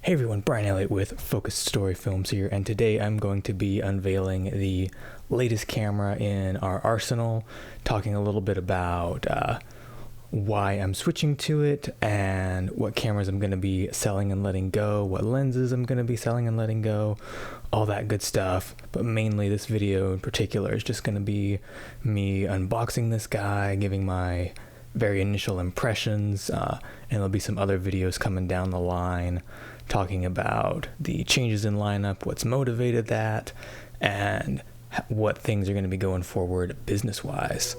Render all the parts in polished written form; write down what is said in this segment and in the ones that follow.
Hey everyone, Brian Elliott with Focused Story Films here, and today I'm going to be unveiling the latest camera in our arsenal, talking a little bit about why I'm switching to it and what cameras I'm going to be selling and letting go, what lenses I'm going to be selling and letting go, all that good stuff. But mainly this video in particular is just going to be me unboxing this guy, giving my very initial impressions, and there'll be some other videos coming down the line talking about the changes in lineup, what's motivated that, and what things are going to be going forward business-wise.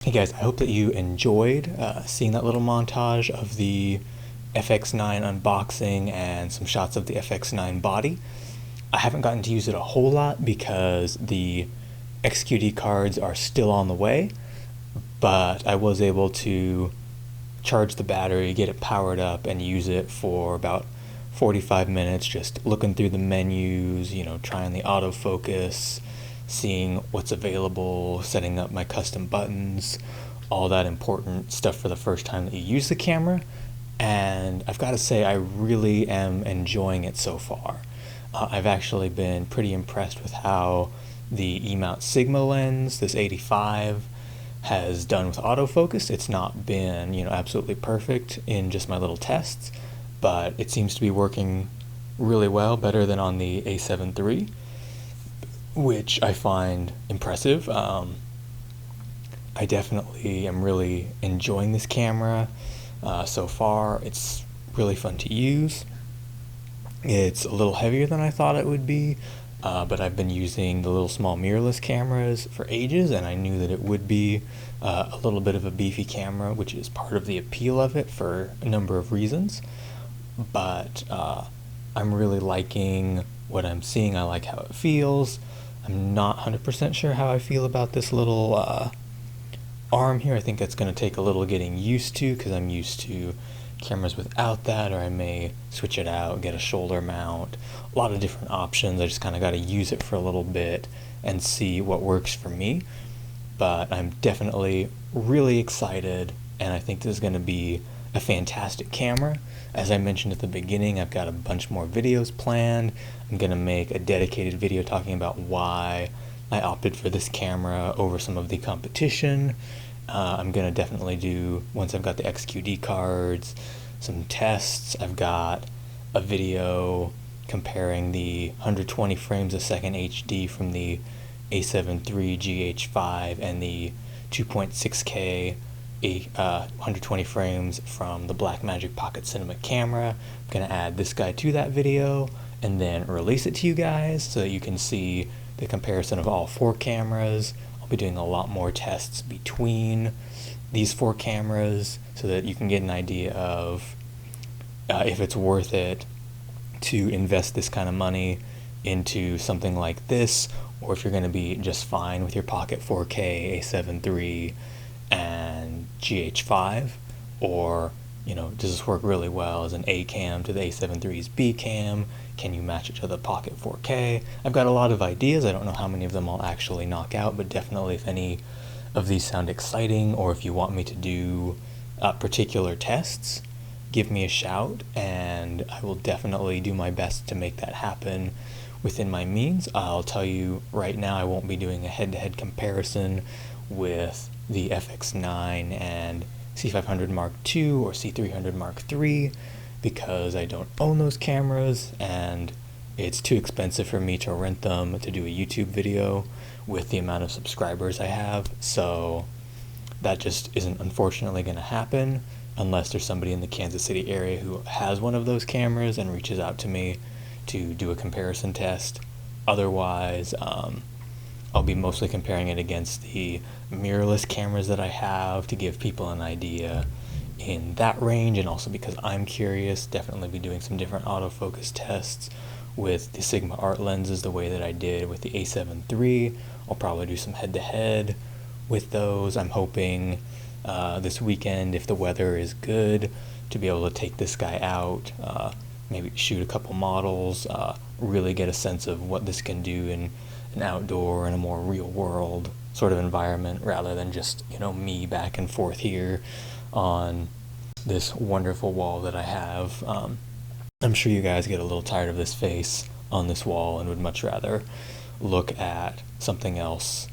Hey guys, I hope that you enjoyed seeing that little montage of the FX9 unboxing and some shots of the FX9 body. I haven't gotten to use it a whole lot because the XQD cards are still on the way, but I was able to charge the battery, get it powered up, and use it for about 45 minutes just looking through the menus, trying the autofocus, seeing what's available, setting up my custom buttons, all that important stuff for the first time that you use the camera. And I've got to say, I really am enjoying it so far. I've actually been pretty impressed with how the E-mount Sigma lens, this 85, has done with autofocus. It's not been, absolutely perfect in just my little tests, but it seems to be working really well, better than on the A7 III, which I find impressive. I definitely am really enjoying this camera so far. It's really fun to use. It's a little heavier than I thought it would be, but I've been using the little small mirrorless cameras for ages, and I knew that it would be a little bit of a beefy camera, which is part of the appeal of it for a number of reasons. But I'm really liking what I'm seeing. I like how it feels. I'm not 100% sure how I feel about this little arm here. I think that's going to take a little getting used to because I'm used to cameras without that, or I may switch it out, get a shoulder mount, a lot of different options. I just kind of got to use it for a little bit and see what works for me. But I'm definitely really excited, and I think this is going to be a fantastic camera. As I mentioned at the beginning, I've got a bunch more videos planned. I'm going to make a dedicated video talking about why I opted for this camera over some of the competition. I'm going to definitely do, once I've got the XQD cards, some tests. I've got a video comparing the 120 frames a second HD from the A7 III GH5 and the 2.6K 120 frames from the Blackmagic Pocket Cinema camera. I'm going to add this guy to that video and then release it to you guys so that you can see the comparison of all four cameras. I'll be doing a lot more tests between these four cameras so that you can get an idea of if it's worth it to invest this kind of money into something like this, or if you're going to be just fine with your Pocket 4K A7 III and GH5, or does this work really well as an A cam to the A7 III's B cam? Can you match it to the Pocket 4K? I've got a lot of ideas. I don't know how many of them I'll actually knock out, but definitely if any of these sound exciting, or if you want me to do particular tests, give me a shout, and I will definitely do my best to make that happen within my means. I'll tell you right now, I won't be doing a head-to-head comparison with the FX9 and C500 Mark II or C300 Mark III because I don't own those cameras and it's too expensive for me to rent them to do a YouTube video with the amount of subscribers I have. So that just isn't unfortunately going to happen unless there's somebody in the Kansas City area who has one of those cameras and reaches out to me to do a comparison test. Otherwise, I'll be mostly comparing it against the mirrorless cameras that I have to give people an idea in that range, and also because I'm curious, definitely be doing some different autofocus tests with the Sigma Art lenses the way that I did with the A7 III. I'll probably do some head-to-head with those. I'm hoping this weekend, if the weather is good, to be able to take this guy out, maybe shoot a couple models, really get a sense of what this can do in an outdoor and a more real world sort of environment, rather than just me back and forth here on this wonderful wall that I have. I'm sure you guys get a little tired of this face on this wall and would much rather look at something else.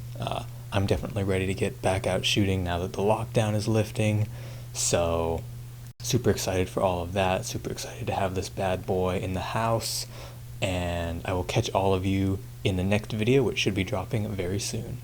I'm definitely ready to get back out shooting now that the lockdown is lifting, so super excited for all of that, super excited to have this bad boy in the house, and I will catch all of you in the next video, which should be dropping very soon.